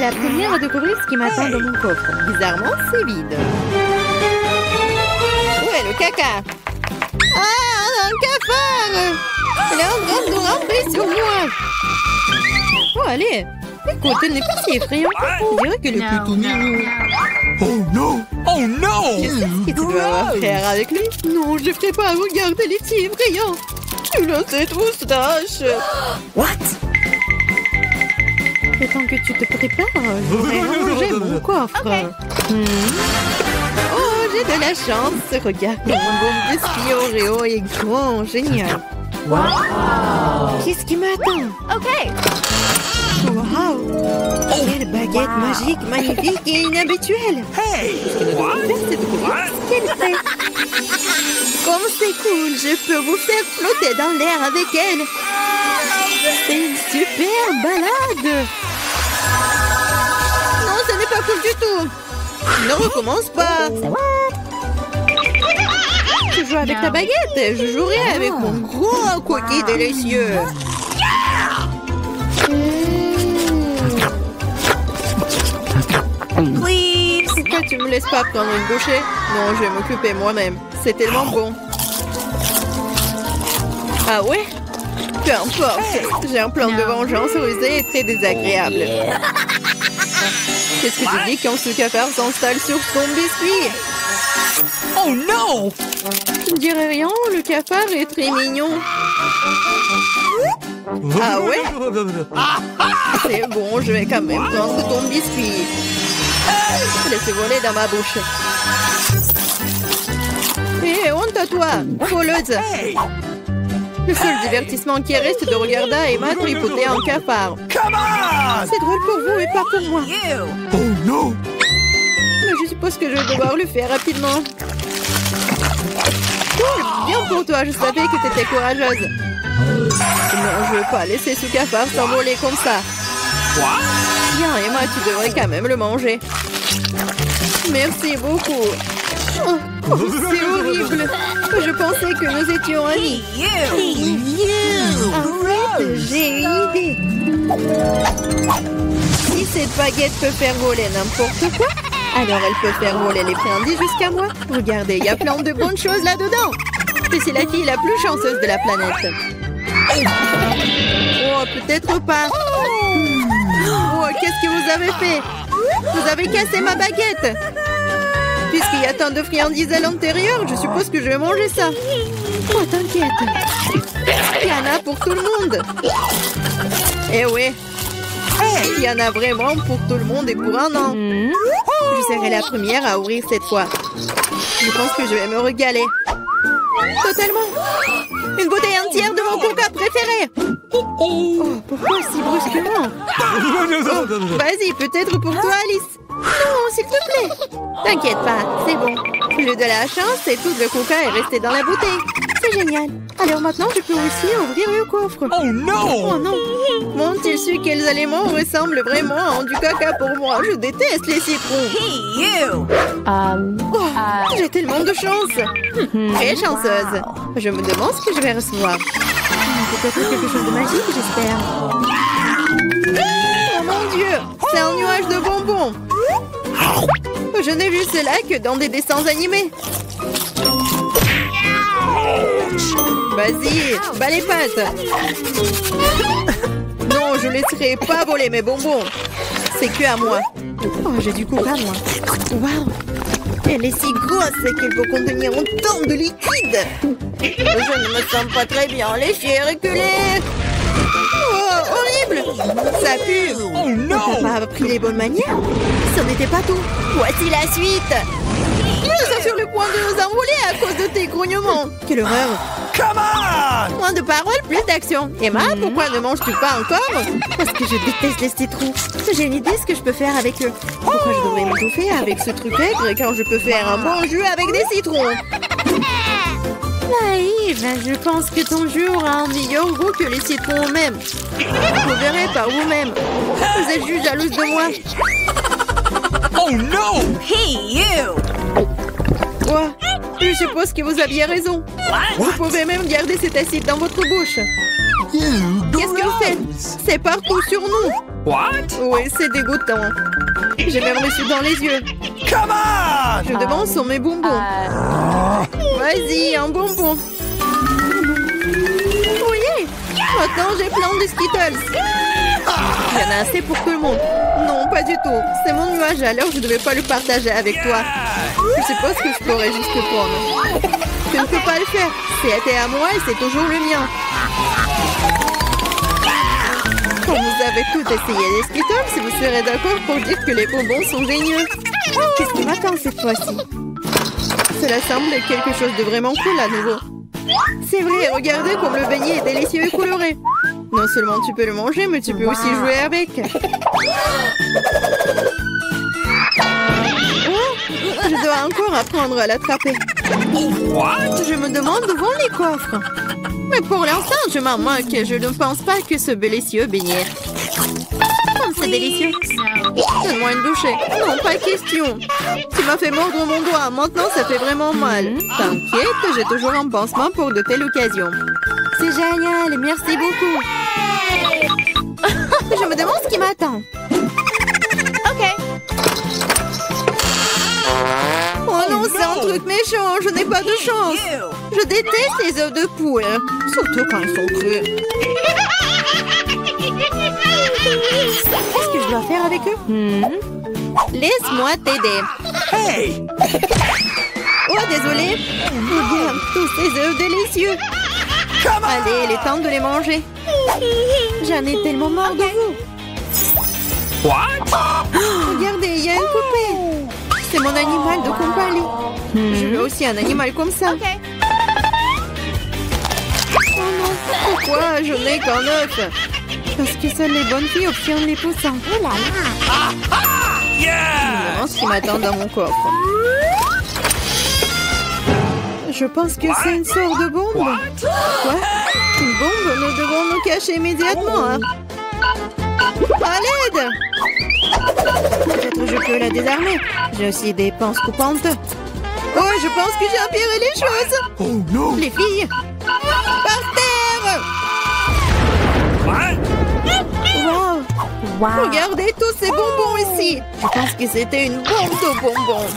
la première à découvrir ce qui m'attend dans mon coffre. Bizarrement, c'est vide. Où est le caca? Ah, un cafard! Elle est en train de rentrer sur moi. Oh, allez. Écoute, elle n'est pas si effrayante. Je dirais qu'elle est plutôt mignonne. Oh non! Oh non! Qu'est-ce que tu dois faire avec lui? Non, je ne ferai pas. Regarde, elle est si effrayante. Tu as cette moustache. What? Le temps que tu te prépares, je vais ranger mon coffre. Oh, j'ai de la chance. Regarde, mon bon biscuit Oreo est grand. Génial. Wow! Qu'est-ce qui m'attend? Okay. Wow! Quelle baguette magique, magnifique et inhabituelle! Hey! C'est de voir ce qu'elle fait! Comme c'est cool! Je peux vous faire flotter dans l'air avec elle! C'est une super balade! Non, ce n'est pas cool du tout! Ne recommence pas! Tu joues avec ta baguette! Je jouerai avec mon gros cookie délicieux! Please. Pourquoi tu me laisses pas prendre une bouchée? Non, je vais m'occuper moi-même. C'est tellement bon. Ah ouais? Peu importe. J'ai un plan de vengeance rusé et très désagréable. Qu'est-ce que tu dis quand ce cafard s'installe sur ton biscuit? Oh non! Je ne dirais rien, le cafard est très mignon. Ah ouais? C'est bon, je vais quand même prendre ton biscuit. Laisse voler dans ma bouche. Hé, honte à toi, voleuse. Le seul divertissement qui reste de regarder Emma tripoter un cafard. Come on! C'est drôle pour vous et pas pour moi. You. Oh non! Mais je suppose que je vais devoir le faire rapidement. Cool, bien pour toi, je savais que tu étais courageuse. Non, je veux pas laisser ce cafard s'envoler comme ça. Bien, Emma, tu devrais quand même le manger. Merci beaucoup. Oh, c'est horrible. Je pensais que nous étions amis. Arrête, j'ai une idée. Si cette baguette peut faire voler n'importe quoi, alors elle peut faire voler les friandises jusqu'à moi. Regardez, il y a plein de bonnes choses là-dedans. Je suis la fille la plus chanceuse de la planète. Oh, peut-être pas. Oh, qu'est-ce que vous avez fait? Vous avez cassé ma baguette. Puisqu'il y a tant de friandises à l'intérieur, je suppose que je vais manger ça. Oh, t'inquiète. Il y en a pour tout le monde. Eh oui. Il y en a vraiment pour tout le monde et pour un an. Je serai la première à ouvrir cette fois. Je pense que je vais me régaler. Totalement. Une bouteille entière de mon coca préféré. Oh, pourquoi si brusquement? Oh, vas-y, peut-être pour toi, Alice. Non, s'il te plaît. T'inquiète pas, c'est bon. J'ai de la chance et tout le coca est resté dans la bouteille. C'est génial. Alors maintenant, je peux aussi ouvrir le coffre. Oh non! Oh non. M'ont-ils su quels aliments ressemblent vraiment à du caca pour moi? Je déteste les citrons. Hey, you. Oh, j'ai tellement de chance. Très chanceuse. Je me demande ce que je vais recevoir. Peut-être quelque chose de magique, j'espère. Oh mon Dieu, c'est un nuage de bonbons. Je n'ai vu cela que dans des dessins animés. Vas-y, bats les pattes. Non, je laisserai pas voler mes bonbons. C'est que à moi. Oh, j'ai du coca, moi. Waouh. Elle est si grosse qu'elle peut contenir autant de liquide. Je ne me sens pas très bien. Les chiens reculés. Oh, horrible. Ça pue. Oh non! T'as pas appris les bonnes manières? Ce n'était pas tout. Voici la suite. Nous sommes sur le point de nous envoler à cause de tes grognements. Quelle horreur. Come on! Moins de paroles, plus d'action. Emma, pourquoi ne manges-tu pas encore? Parce que je déteste les citrons. J'ai une idée ce que je peux faire avec eux. Pourquoi je devrais m'étouffer avec ce truc aigre quand je peux faire un bon jus avec des citrons? Naïve, je pense que ton jus aura un meilleur goût que les citrons eux-mêmes. Vous verrez par vous-même. Vous êtes juste jalouse de moi. Oh non! Hey, you. Quoi? Je suppose que vous aviez raison. Vous pouvez même garder cet acide dans votre bouche. Qu'est-ce que vous faites? C'est partout sur nous. What? Oui, c'est dégoûtant. J'ai même reçu dans les yeux. Come on! Je devance sur mes bonbons. Vas-y, un bonbon. Oui, maintenant j'ai plein de Skittles. Il y en a assez pour tout le monde. Non, pas du tout. C'est mon nuage, alors je ne devais pas le partager avec toi. Je suppose que je pourrais juste le prendre. Tu ne peux pas le faire. C'était à moi et c'est toujours le mien. Quand vous avez tout essayé des Skittles, vous serez d'accord pour dire que les bonbons sont géniaux. Qu'est-ce qui m'attend cette fois-ci? Cela semble quelque chose de vraiment cool à nouveau. C'est vrai, regardez comme le beignet est délicieux et coloré. Non seulement tu peux le manger, mais tu peux aussi jouer avec. Oh, je dois encore apprendre à l'attraper. Je me demande où vont les coffres. Mais pour l'instant, je m'en moque. Je ne pense pas que ce délicieux beignet. Oh, c'est délicieux. Donne-moi une bouchée. Non, pas question. Tu m'as fait mordre mon doigt. Maintenant, ça fait vraiment mal. T'inquiète, j'ai toujours un pansement pour de telles occasions. C'est génial. Merci beaucoup. Je me demande ce qui m'attend. Okay. Oh non, c'est un truc méchant. Je n'ai pas de chance. You. Je déteste les œufs de poule. Surtout quand ils sont crus. Qu'est-ce que je dois faire avec eux? Laisse-moi t'aider. Hey! Oh, désolé. Regarde tous ces œufs délicieux. Allez, il est temps de les manger. J'en ai tellement marre de vous. What? Regardez, il y a une poupée. C'est mon animal de compagnie. Je veux aussi un animal comme ça. Okay. Oh non, pourquoi je n'ai qu'un œuf? Parce que seules les bonnes filles obtiennent les poussins. Oh là là. Yeah! Je ce qui m'attend dans mon coffre. Je pense que c'est une sorte de bombe. Quoi? Une bombe? Nous devons nous cacher immédiatement. Hein? À l'aide! Peut-être je peux la désarmer. J'ai aussi des pinces coupantes. Oh, je pense que j'ai empiré les choses. Oh non! Les filles! Par terre! What? Wow! Regardez tous ces bonbons ici! Je pense que c'était une bombe de bonbons.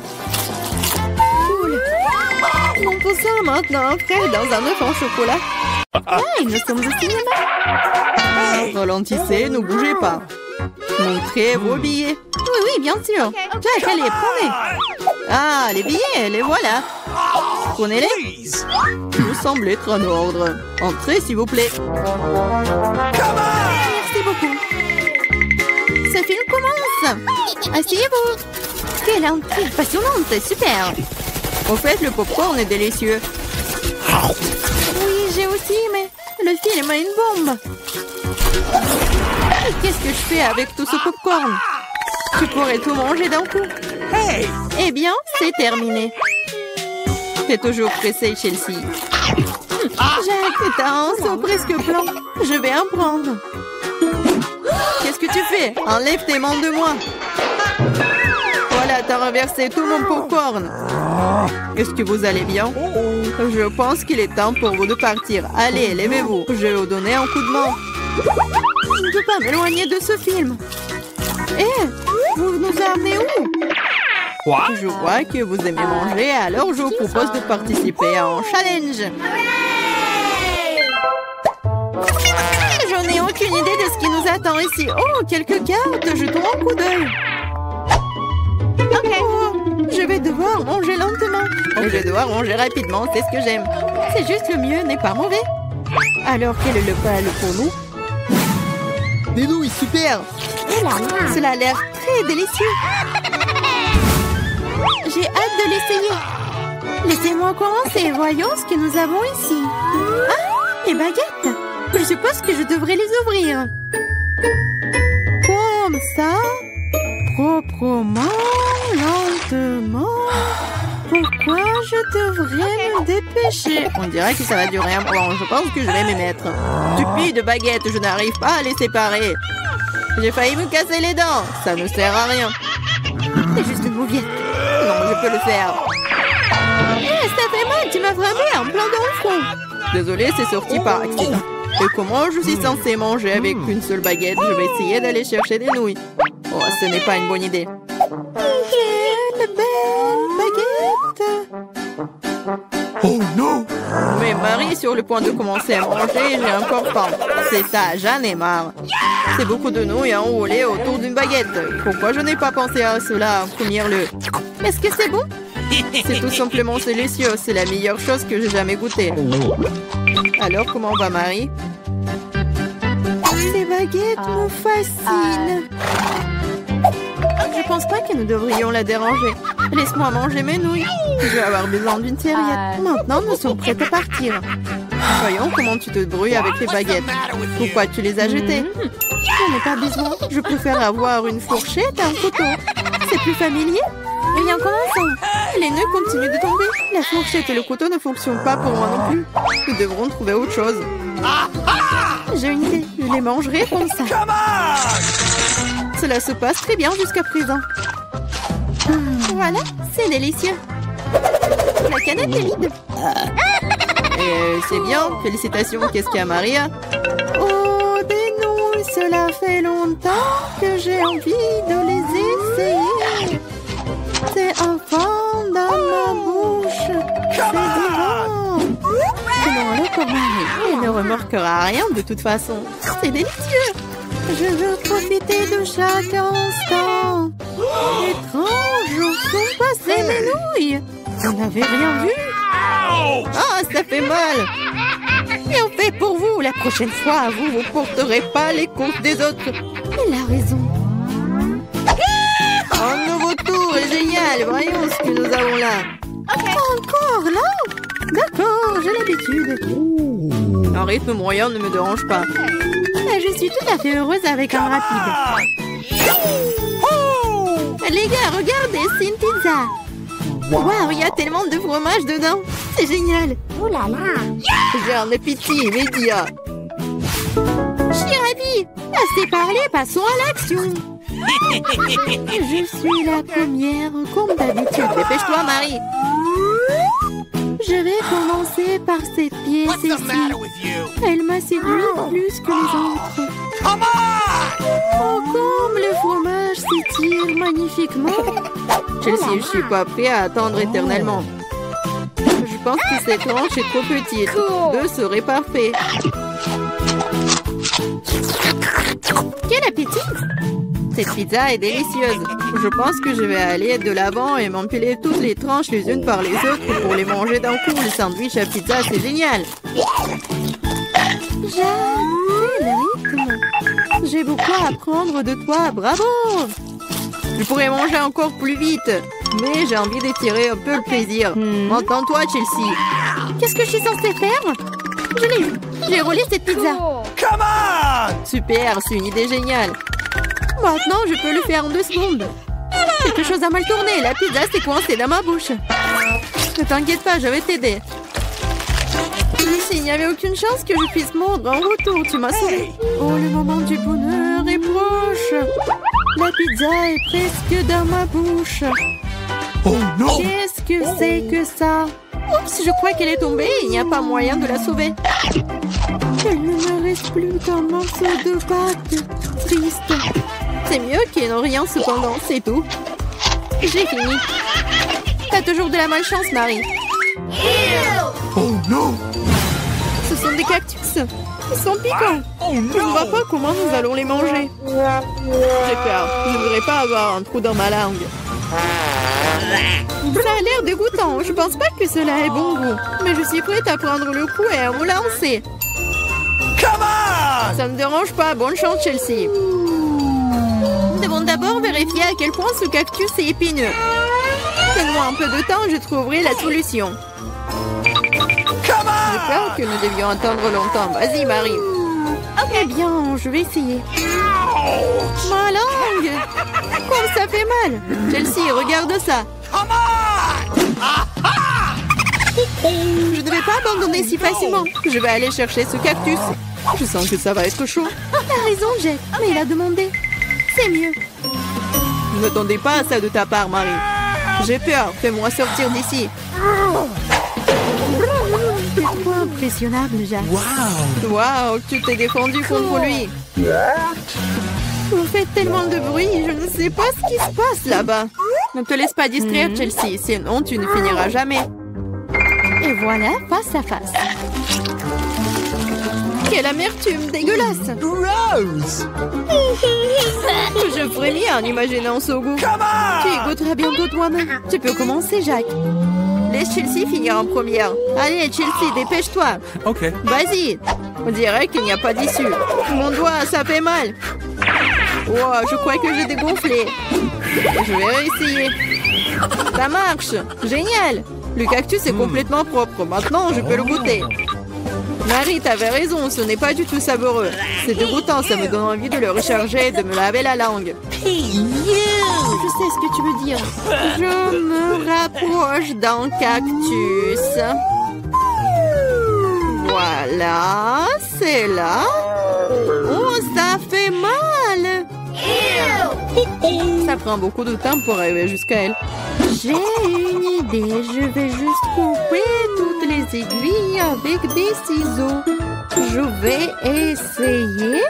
Cool! Mon poussin maintenant frais dans un œuf en chocolat. Hey, nous sommes au cinéma! Ralentissez, ne bougez pas. Montrez vos billets. Oui, oui, bien sûr. Jack, allez, prenez. Ah, les billets, les voilà. Prenez-les. Please! Vous semblez être en ordre. Entrez, s'il vous plaît. Merci beaucoup. Ce film commence. Asseyez-vous. Quelle intrigue passionnante, super. Au fait, le popcorn est délicieux. Oui, j'ai aussi, mais le film a une bombe. Qu'est-ce que je fais avec tout ce popcorn? Tu pourrais tout manger d'un coup. Hey! Eh bien, c'est terminé. T'es toujours pressé, Chelsea. Jack, t'as un seau presque blanc. Je vais en prendre. Qu'est-ce que tu fais? Enlève tes mains de moi. Voilà, t'as renversé tout mon popcorn. Est-ce que vous allez bien? Je pense qu'il est temps pour vous de partir. Allez, levez-vous. Je vais vous donner un coup de main. Je ne peux pas m'éloigner de ce film. Vous nous amenez où? What? Je vois que vous aimez manger, alors je vous propose de participer à un challenge. Je n'ai aucune idée de ce qui nous attend ici. Oh, quelques cartes, jetons un coup d'œil. Oh, je vais devoir manger lentement. Je dois manger rapidement, c'est ce que j'aime. C'est juste le mieux n'est pas mauvais. Alors, quel est le plat pour nous? Des nouilles, super. Cela a l'air très délicieux. J'ai hâte de l'essayer. Laissez-moi commencer. Voyons ce que nous avons ici. Ah, les baguettes. Je suppose que je devrais les ouvrir. Comme ça. Proprement, lentement. Pourquoi je devrais me dépêcher? On dirait que ça va durer un moment. Je pense que je vais m'y mettre. Stupide baguette, je n'arrive pas à les séparer. J'ai failli me casser les dents. Ça ne sert à rien. C'est juste une mouviette. Non, je peux le faire. Ça fait mal, tu m'as frappé en plein dans le front. Désolé, c'est sorti par accident. Et comment je suis censée manger avec une seule baguette? Je vais essayer d'aller chercher des nouilles. Oh, ce n'est pas une bonne idée. Quelle belle baguette! Oh non! Mais Marie est sur le point de commencer à manger et j'ai encore faim. C'est ça, j'en ai marre. C'est beaucoup de nouilles à enrouler autour d'une baguette. Pourquoi je n'ai pas pensé à cela en premier lieu? Est-ce que c'est bon? C'est tout simplement délicieux. C'est la meilleure chose que j'ai jamais goûtée. Alors, comment va Marie? Ces baguettes me fascinent. Je pense pas que nous devrions la déranger. Laisse-moi manger mes nouilles. Je vais avoir besoin d'une serviette. Maintenant, nous sommes prêts à partir. Voyons comment tu te débrouilles avec les baguettes. Pourquoi tu les as jetées? J'en ai pas besoin. Je préfère avoir une fourchette et un couteau. C'est plus familier. Rien commençons. Les nœuds continuent de tomber. La fourchette et le couteau ne fonctionnent pas pour moi non plus. Nous devrons trouver autre chose. J'ai une idée. Je les mangerai comme ça. Cela se passe très bien jusqu'à présent. Voilà, c'est délicieux. La canette est vide. C'est bien. Félicitations. Qu'est-ce qu'il y a, Maria? Oh, des nouilles. Cela fait longtemps que j'ai envie de les essayer. C'est un fond dans ma bouche. C'est divin. Comment alors pour Marie? Elle ne remarquera rien de toute façon. C'est délicieux. Je veux profiter de chaque instant. Étrange, où sont passées mes nouilles? Vous n'avez rien vu? Ah, ça fait mal. Et on fait pour vous. La prochaine fois, vous porterez pas les courses des autres. Elle a raison. Un nouveau tour est génial. Voyons ce que nous avons là. Encore là? D'accord, j'ai l'habitude. Un rythme moyen ne me dérange pas. Je suis tout à fait heureuse avec un rapide. Les gars, regardez, c'est une pizza. Waouh, il y a tellement de fromage dedans. C'est génial. Oh là là. J'ai un appétit immédiat. Je suis ravie. Assez parlé, passons à l'action. Je suis la première, comme d'habitude. Dépêche-toi, Marie. Je vais commencer par cette pièce ici. Elle m'a séduit plus que les autres. Oh, comme le fromage s'étire magnifiquement. Chelsea, je suis pas prêt à attendre éternellement. Je pense que cette tranche est trop petite. 2 serait parfait. Quel appétit! Cette pizza est délicieuse. Je pense que je vais aller de l'avant et m'empiler toutes les tranches les unes par les autres pour les manger d'un coup. Le sandwich à pizza, c'est génial. J'adore le rythme. J'ai beaucoup à apprendre de toi. Bravo! Je pourrais manger encore plus vite, mais j'ai envie d'étirer un peu le plaisir. Entends-toi, Chelsea. Qu'est-ce que je suis censée faire? Je l'ai eu. J'ai roulé cette pizza. Come on! Super, c'est une idée géniale. Maintenant, je peux le faire en 2 secondes. Quelque chose a mal tourné. La pizza s'est coincée dans ma bouche. Ne t'inquiète pas, je vais t'aider. Il n'y avait aucune chance que je puisse mordre en retour. Tu m'as sauvé. Oh, le moment du bonheur est proche. La pizza est presque dans ma bouche. Oh non! Qu'est-ce que c'est que ça? Oups, je crois qu'elle est tombée. Il n'y a pas moyen de la sauver. Il ne me reste plus qu'un morceau de pâte. Triste. C'est mieux qu'il n'y ait rien cependant, c'est tout. J'ai fini. T'as toujours de la malchance, Marie. Oh non! Ce sont des cactus. Ils sont piquants. Je ne vois pas comment nous allons les manger. J'ai peur. Je ne voudrais pas avoir un trou dans ma langue. Ça a l'air dégoûtant. Je pense pas que cela ait bon goût. Mais je suis prête à prendre le coup et à me lancer. Come on! Ça ne me dérange pas. Bonne chance, Chelsea. Nous devons d'abord vérifier à quel point ce cactus est épineux. Donne-moi un peu de temps, je trouverai la solution. J'ai peur que nous devions attendre longtemps. Vas-y, Marie. Ok, bien, je vais essayer. Ma langue! Comme ça fait mal! Chelsea, regarde ça! Je ne vais pas abandonner si facilement. Je vais aller chercher ce cactus. Je sens que ça va être chaud. T'as raison, Jack, mais il a demandé. C'est mieux. Je n'attendais pas à ça de ta part, Marie. J'ai peur. Fais-moi sortir d'ici. C'est Impressionnable, Jack. Wow. Waouh, tu t'es défendu contre lui. Vous faites tellement de bruit, je ne sais pas ce qui se passe là-bas. Ne te laisse pas distraire, Chelsea, sinon tu ne finiras jamais. Et voilà, face à face. Quelle amertume dégueulasse. Gross. Je frémis en imaginant ce goût. Come on. Tu y goûteras bientôt toi-même. Tu peux commencer, Jack. Laisse Chelsea finir en première. Allez, Chelsea, dépêche-toi. OK. Vas-y. On dirait qu'il n'y a pas d'issue. Mon doigt, ça fait mal. Wow, je crois que j'ai dégonflé. Je vais réessayer. Ça marche. Génial. Le cactus est complètement propre. Maintenant, je peux le goûter. Marie, t'avais raison. Ce n'est pas du tout savoureux. C'est dégoûtant. Ça me donne envie de le recharger et de me laver la langue. Je sais ce que tu veux dire. Je me rapproche d'un cactus. Voilà, c'est là. Oh, ça fait mal. Ça prend beaucoup de temps pour arriver jusqu'à elle. J'ai une idée. Je vais juste couper toutes les aiguilles avec des ciseaux. Je vais essayer.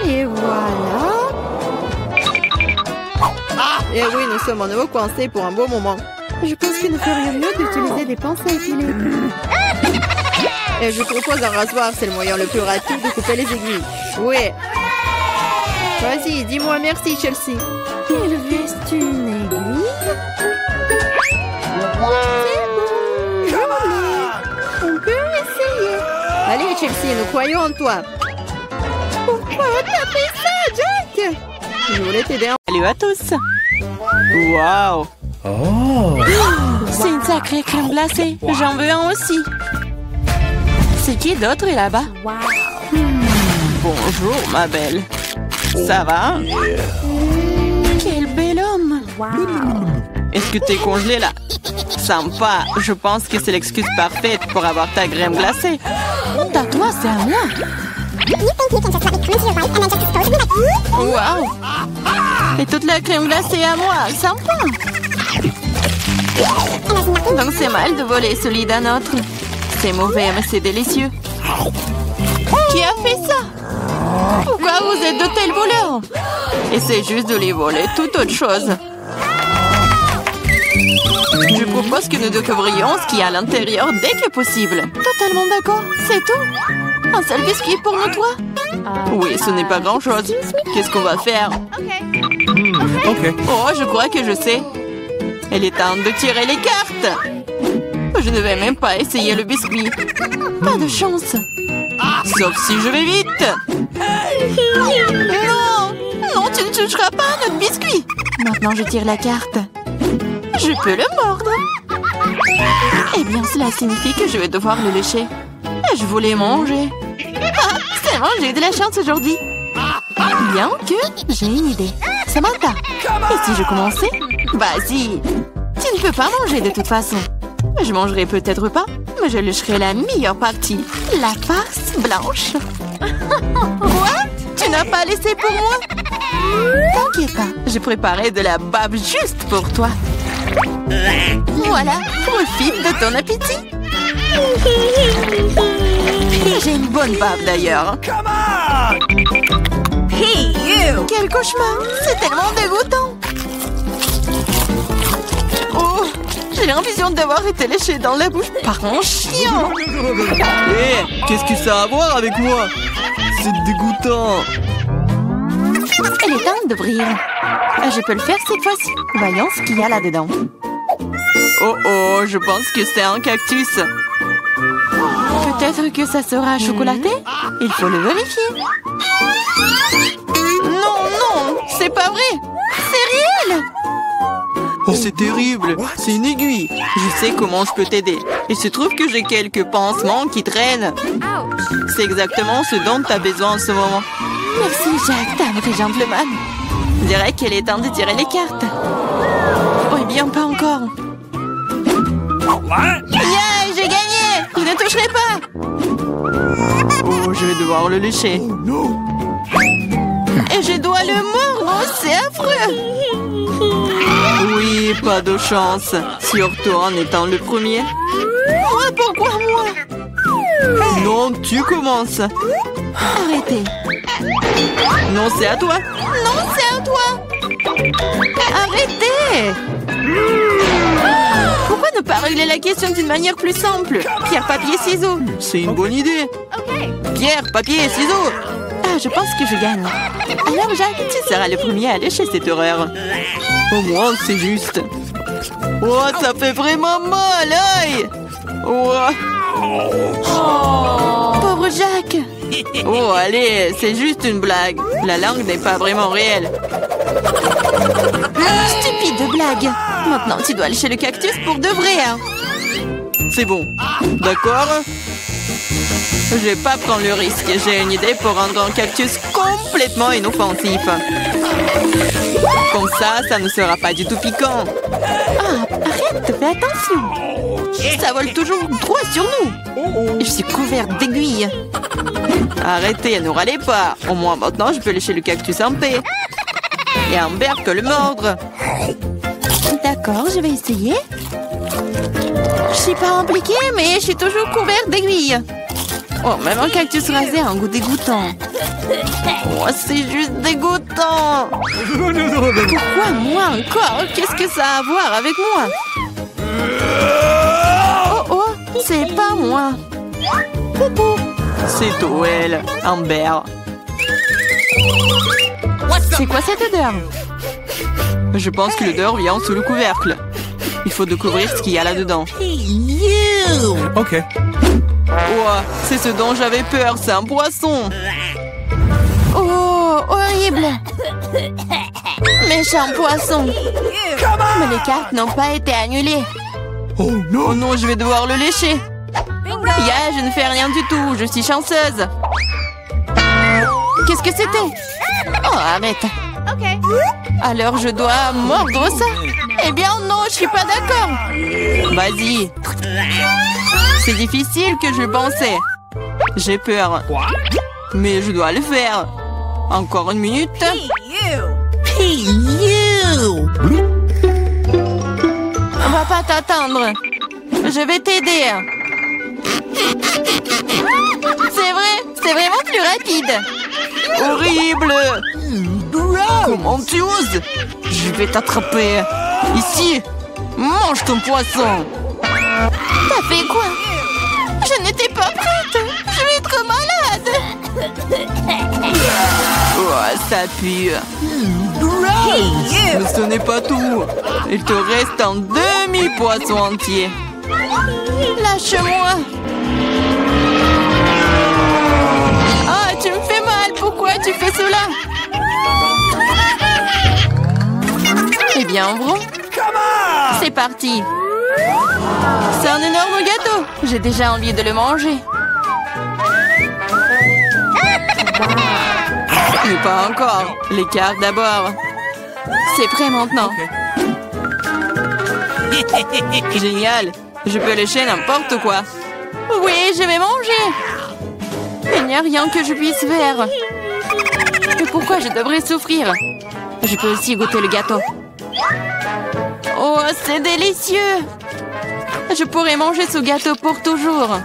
Et voilà. Et oui, nous sommes à nouveau coincés pour un beau moment. Je pense qu'il ne ferait mieux d'utiliser des pinces à épiler. Et je propose un rasoir, c'est le moyen le plus rapide de couper les aiguilles. Oui. Vas-y, dis-moi merci, Chelsea. Il reste une aiguille. C'est bon, on peut essayer. Allez, Chelsea, nous croyons en toi. Pourquoi t'as fait ça, Jack? Je voulais t'aider. Salut à tous. Waouh. Oh. C'est une sacrée crème glacée. J'en veux un aussi. C'est qui d'autre est là-bas? Bonjour, ma belle. Ça va? Quel bel homme. Est-ce que t'es congelé là? Sympa. Je pense que c'est l'excuse parfaite pour avoir ta crème glacée. À toi, c'est à moi. Waouh. Et toute la crème glacée à moi. Sympa. Donc c'est mal de voler celui d'un autre. C'est mauvais, mais c'est délicieux. Qui a fait ça? Pourquoi vous êtes de tels voleurs? Essayez juste de les voler, toute autre chose. Je propose que nous découvrions ce qu'il y a à l'intérieur dès que possible. Totalement d'accord, c'est tout. Un seul biscuit pour nous trois? Oui, ce n'est pas grand-chose. Qu'est-ce qu'on va faire? OK. Oh, je crois que je sais. Il est temps de tirer les cartes. Je ne vais même pas essayer le biscuit. Pas de chance. Sauf si je vais vite. Non! Non, tu ne toucheras pas à notre biscuit. Maintenant, je tire la carte. Je peux le mordre. Eh bien, cela signifie que je vais devoir le lécher. Je voulais manger. Ah, c'est bon, j'ai eu de la chance aujourd'hui. Bien que j'ai une idée. Samantha, et si je commençais? Vas-y. Tu ne peux pas manger de toute façon. Je mangerai peut-être pas, mais je lécherai la meilleure partie. La farce blanche. Quoi? Tu n'as pas laissé pour moi? T'inquiète pas, j'ai préparé de la bave juste pour toi. Voilà, profite de ton appétit. J'ai une bonne bave d'ailleurs. Come on. Hey, you! Quel cauchemar! C'est tellement dégoûtant! Oh! J'ai l'impression d'avoir été léchée dans la bouche par un chien! Hé, qu'est-ce que ça a à voir avec moi? C'est dégoûtant! Il est temps d'ouvrir. Je peux le faire cette fois-ci. Voyons ce qu'il y a là-dedans. Oh oh, je pense que c'est un cactus. Peut-être que ça sera chocolaté? Il faut le vérifier. Non, non, c'est pas vrai! C'est réel! Oh, c'est terrible, c'est une aiguille. Je sais comment je peux t'aider. Il se trouve que j'ai quelques pansements qui traînent. C'est exactement ce dont tu as besoin en ce moment. Merci, Jack, t'es un vrai gentleman. Je dirais qu'il est temps de tirer les cartes. Oh, bien, pas encore. Yeah, j'ai gagné! Vous ne toucherez pas! Oh, je vais devoir le lécher. Oh non. Et je dois le mordre, c'est affreux! Oui, Et pas de chance, surtout en étant le premier. Moi, pourquoi moi? Non, tu commences. Arrêtez. Non, c'est à toi. Non, c'est à toi. Arrêtez. Pourquoi ne pas régler la question d'une manière plus simple? Pierre, papier, ciseaux. C'est une bonne idée. Pierre, papier, ciseaux. Ah, je pense que je gagne. Alors, Jacques, tu seras le premier à lécher cette horreur. Au moins, c'est juste. Oh, ça fait vraiment mal, aïe. Oh. Pauvre Jacques. Oh, allez, c'est juste une blague. La langue n'est pas vraiment réelle. Stupide blague. Maintenant, tu dois lécher le cactus pour de vrai. Hein. C'est bon. D'accord? Je vais pas prendre le risque. J'ai une idée pour rendre un cactus complètement inoffensif. Comme ça ne sera pas du tout piquant. Ah, arrête, fais attention. Ça vole toujours droit sur nous. Je suis couverte d'aiguilles. Arrêtez, ne râlez pas. Au moins maintenant, je peux lécher le cactus en paix. Et Amber peut le mordre. D'accord, je vais essayer. Je suis pas impliquée, mais je suis toujours couverte d'aiguilles. Oh, même un cactus rasé a un goût dégoûtant. Oh, c'est juste dégoûtant. Pourquoi moi encore? Qu'est-ce que ça a à voir avec moi? Oh oh, c'est pas moi. C'est Toel, Amber. C'est quoi cette odeur? Je pense que l'odeur vient sous le couvercle. Il faut découvrir ce qu'il y a là-dedans. Okay. Oh, c'est ce dont j'avais peur, c'est un poisson. Oh, horrible. Méchant poisson. Mais les cartes n'ont pas été annulées. Oh no! Oh non, je vais devoir le lécher. Ya, je ne fais rien du tout, je suis chanceuse. Qu'est-ce que c'était? Oh, arrête. Alors je dois mordre ça? Eh bien non, je suis pas d'accord. Vas-y. C'est difficile que je pensais. J'ai peur. Mais je dois le faire. Encore une minute. On va pas t'attendre. Je vais t'aider. C'est vraiment plus rapide. Horrible! Comment tu oses? Je vais t'attraper. Ici. Mange ton poisson. T'as fait quoi? Je n'étais pas prête. Je vais être malade. Oh, ça pue. Mais ce n'est pas tout. Il te reste un demi-poisson entier. Lâche-moi. Ah, tu me fais mal. Pourquoi tu fais cela? Eh bien, Vroom, c'est parti. C'est un énorme gâteau. J'ai déjà envie de le manger. Mais pas encore. Les cartes d'abord. C'est prêt maintenant. Génial. Je peux lécher n'importe quoi. Oui, je vais manger. Il n'y a rien que je puisse faire. Mais pourquoi je devrais souffrir? Je peux aussi goûter le gâteau. Oh, c'est délicieux. Je pourrais manger ce gâteau pour toujours.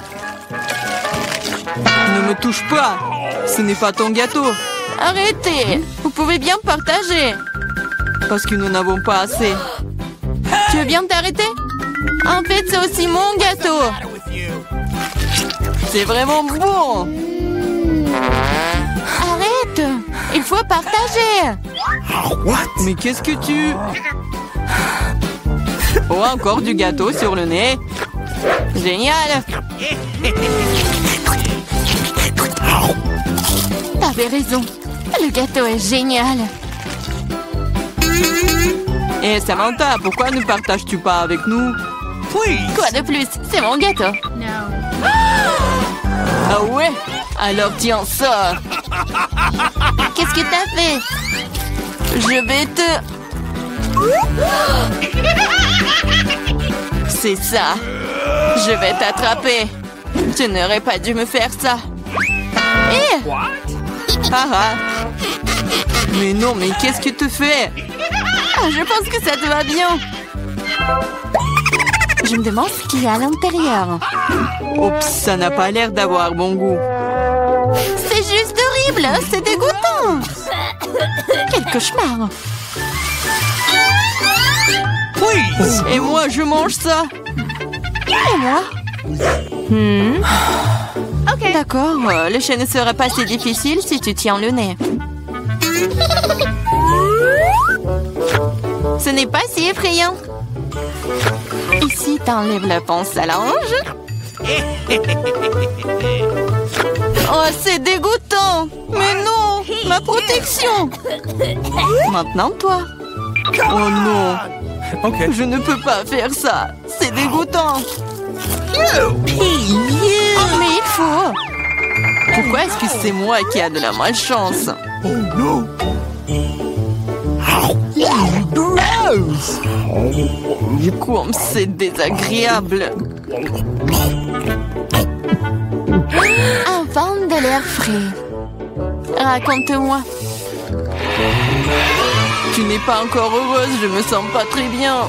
Ne me touche pas. Ce n'est pas ton gâteau. Arrêtez. Vous pouvez bien partager. Parce que nous n'avons pas assez. Tu veux bien t'arrêter? En fait, c'est aussi mon gâteau. C'est vraiment bon. Arrête. Il faut partager. Mais qu'est-ce que tu... Oh, encore du gâteau sur le nez. Génial. T'avais raison. Le gâteau est génial. Et Samantha, pourquoi ne partages-tu pas avec nous? Quoi de plus? C'est mon gâteau. Ah ouais? Alors tiens ça. Qu'est-ce que t'as fait? Je vais te... C'est ça. Je vais t'attraper. Tu n'aurais pas dû me faire ça. Eh! Ah ah. Mais non, mais qu'est-ce que tu fais? Ah, je pense que ça te va bien. Je me demande ce qu'il y a à l'intérieur. Oups, ça n'a pas l'air d'avoir bon goût. C'est juste horrible, c'est dégoûtant. Quel cauchemar. Please. Et moi, je mange ça. Et moi? Ok. D'accord, l'échelle ne serait pas si difficile si tu tiens le nez. Ce n'est pas si effrayant. Ici, t'enlèves le pince à linge. Oh, c'est dégoûtant. Mais non, ma protection. Maintenant, toi. Oh non, Okay. je ne peux pas faire ça. C'est dégoûtant. Mais il faut. Pourquoi est-ce que c'est moi qui a de la malchance? Oh no. Gross. Comme c'est désagréable. Un vent de l'air frais. Raconte-moi. Tu n'es pas encore heureuse, je me sens pas très bien.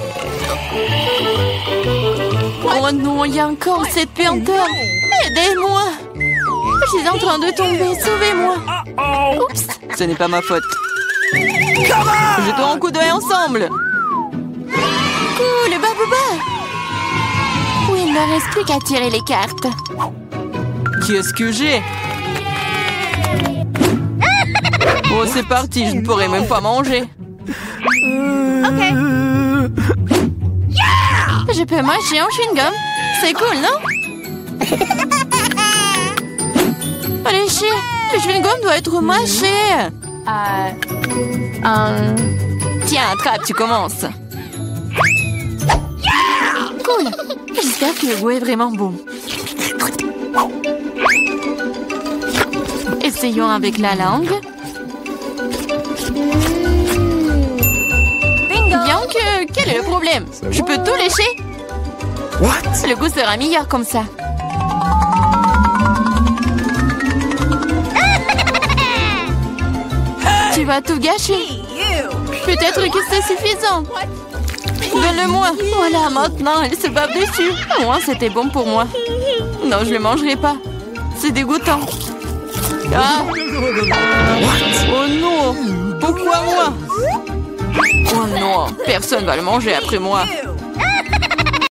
Oh non, il y a encore cette puanteur. Aidez-moi. Je suis en train de tomber, sauvez-moi. Oups. Ce n'est pas ma faute. Jetons un coup d'œil ensemble. Cool, babouba. Oui, il ne me reste plus qu'à tirer les cartes. Qu'est-ce que j'ai? Oh, c'est parti, je ne pourrai même pas manger. Ok. Je peux mâcher un chewing-gum. C'est cool, non? Allez, chier. Le chewing-gum doit être mâché. Tiens, attrape, tu commences. Cool. J'espère que le goût est vraiment bon. Essayons avec la langue. Bien que... Quel est le problème? Je peux tout lécher? What? Le goût sera meilleur comme ça. Tu vas tout gâcher. Peut-être que c'est suffisant. Donne-le-moi. Voilà, maintenant, elle se bave dessus. Au moins, c'était bon pour moi. Non, je le mangerai pas. C'est dégoûtant. Ah! Oh non! Pourquoi moi? Oh non, personne va le manger après moi.